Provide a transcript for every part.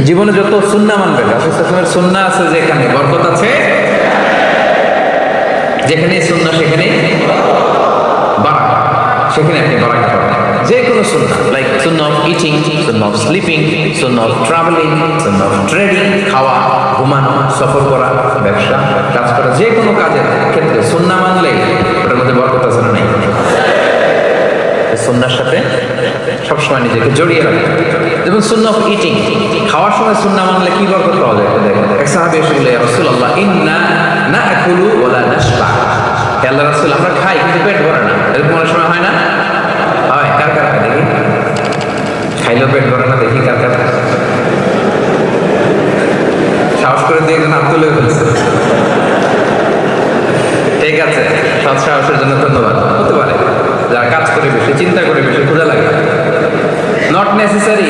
জীবনে যত সুন্নাহ মানবেন, রাসূল সাল্লাল্লাহু আলাইহি ওয়াসাল্লামের সুন্নাহ আছে যেখানে বরকত আছে, যেখানে সুন্নাহ সেখানে বারাকা, সেখানে আপনি বারাকা পাবেন। যে কোনো সুন্নাহ, like Sunnah of eating, Sunnah of sleeping, Sunnah of travelling, Sunnah of trading, খাওয়া, ঘুমানো, সফর করা, ব্যবসা, কাজ করা, যে কোনো কাজের ক্ষেত্রে সুন্নাহ মানলে ওটার মধ্যে বরকত আছে না নাই? সুন্নাহর সাথে সবসময় নিজেকে জড়িয়ে রাখে। যেমন সুন্নাহ অফ ইটিং, খাওয়ার সময় সুন্নাহ মানলে কি বরকত পাওয়া যায়? দেখেন, এক সাহাবী এসে বলল, ইয়া রাসূলুল্লাহ, ইন্না নাআকুলু ওয়া লা নাশবা। হে আল্লাহর রাসূল, আমরা খাই কিন্তু পেট ভরে না। এরকম অনেক সময় হয় না? হয়। কার কার হয় দেখি? খাইলেও পেট ভরে না, দেখি কার কার। সাহস করে দিয়ে একজন হাত তুলে ফেলছে। ঠিক আছে, সৎ সাহসের জন্য ধন্যবাদ। হতে পারে যারা কাজ করে বেশি, চিন্তা করে বেশি, ক্ষুধা লাগে। নট নেসেসারি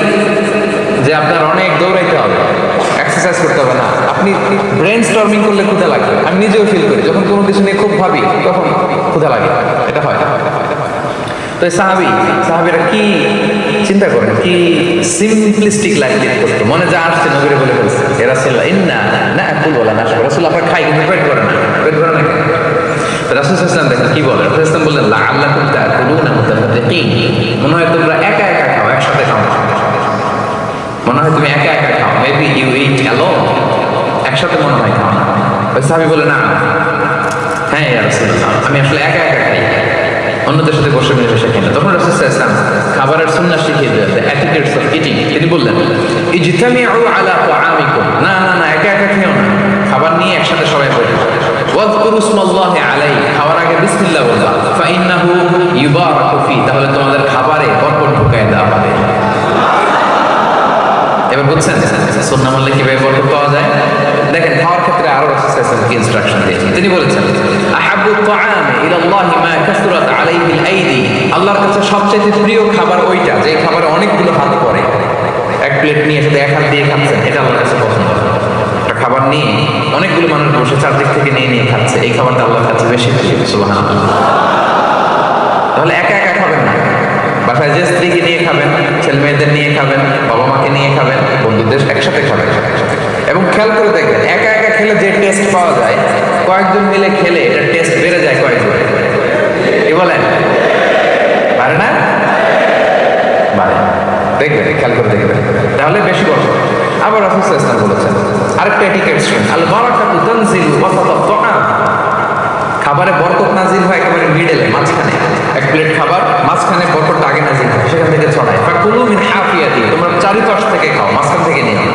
যে আপনার অনেক দৌড়াইতে হবে, এক্সারসাইজ করতে হবে না। আপনি ব্রেন স্টর্মিং করলে ক্ষুধা লাগে। আমি নিজেও ফিল করি, যখন কোনো কিছু নিয়ে খুব ভাবি তখন ক্ষুধা লাগে। এটা হয়। তো সাহাবীরা কি চিন্তা করেন, কি সিম্পলিস্টিক লাইফ লিড করতো। মনে যা আসছে নবীরে বলে ফেলছে, এ রাসূলুল্লাহ, ইন্না নাআকুল ওয়া লা নাশবা। রাসূল, আমরা খাই কিন্তু পেট ভরে না। পেট ভরে না কেন? রাসূল সাল্লাল্লাহু আলাইহি ওয়াসাল্লাম দেখেন কি বলেন। রাসূল সাল্লাল্লাহু আলাইহি ওয়াসাল্লাম বললেন, লাআল্লাকুম তাকুলুনা মুতাফাররিকিন। মনে হয় তোমরা একা একা খাও, একসাথে খাও না। মনে হয় তুমি একা একা খাও, মেবি ইউ ইট অ্যালোন। একসাথে মনে হয় খাও না। ওই সাহাবী বলে, না, হ্যাঁ ইয়া রাসূলুল্লাহ, আমি আসলে একা একা খাই, অন্যদের সাথে বসে মিলেমিশে খাই না। তখন রাসূল সাল্লাল্লাহু আলাইহি ওয়াসাল্লাম খাবারের সুন্নাহ শিখিয়ে দিলেন, দ্য এটিকেটস অফ ইটিং। তিনি বললেন, ইজতামিউ আলা তাআমিকুম। না না না, একা একা খেও না, খাবার নিয়ে একসাথে সবাই বসে। ওয়াযকুরু ইসমাল্লাহি আলাইহি, খাওয়ার আগে বিসমিল্লাহ বলবা। ফাইন্নাহু ইউবারাকু ফি, তাহলে তোমাদের খাবারে বরকত ঢুকায় দেওয়া হবে। এবার বুঝছেন সুন্নাহ মানলে কিভাবে বরকত পাওয়া যায়? দেখেন, খাওয়ার ক্ষেত্রে আরো রাসূল সাল্লাল্লাহু আলাইহি ওয়াসাল্লাম কি ইনস্ট্রাকশন দিয়েছেন। তিনি বলেছেন, আহাব্বু তাআমি ইলাল্লাহি মা কাসুরাত আলাইহিল আইদি। আল্লাহর কাছে সবচেয়ে প্রিয় খাবার ওইটা যে খাবারে অনেকগুলো হাত পড়ে। এক প্লেট নিয়ে শুধু এক হাত দিয়ে খাচ্ছেন, এটা আল্লাহর কাছে পছন্দ। একটা খাবার নিয়ে অনেকগুলো মানুষ বসে চারদিক থেকে নিয়ে খাচ্ছে, এই খাবারটা আল্লাহর কাছে বেশি প্রিয়। সুবহানাল্লাহ। তাহলে একা একা খাবেন না, বাসায় যে স্ত্রীকে নিয়ে খাবেন, ছেলে মেয়েদের নিয়ে খাবেন, বাবা মাকে নিয়ে খাবেন, বন্ধুদের একসাথে খাবেন। এবং খেয়াল করে দেখবেন, একা একা খেলে যে টেস্ট পাওয়া যায়, কয়েকজন মিলে খেলে এটা টেস্ট বেড়ে যায় কয়েকজন। কি বলেন? পারে না? পারে। দেখবেন, খেয়াল করে দেখবেন, তাহলে বেশি বড়। আবার রাসূল সাল্লাল্লাহু আলাইহি ওয়াসাল্লাম বলেছেন আরেকটা এটিকেট শুনুন, আল বারাকাতু তানজিলু ওয়াসাতাত তাআম। খাবারে বরকত নাজিল হয় একেবারে মিডলে, মাঝখানে। এক প্লেট খাবার, মাঝখানে বরকতটা আগে নাজিল হয়, সেখান থেকে ছড়ায়। ফাকুলু মিন হাফিয়াতি, তোমরা চারিপাশ থেকে খাও, মাঝখান থেকে নিও।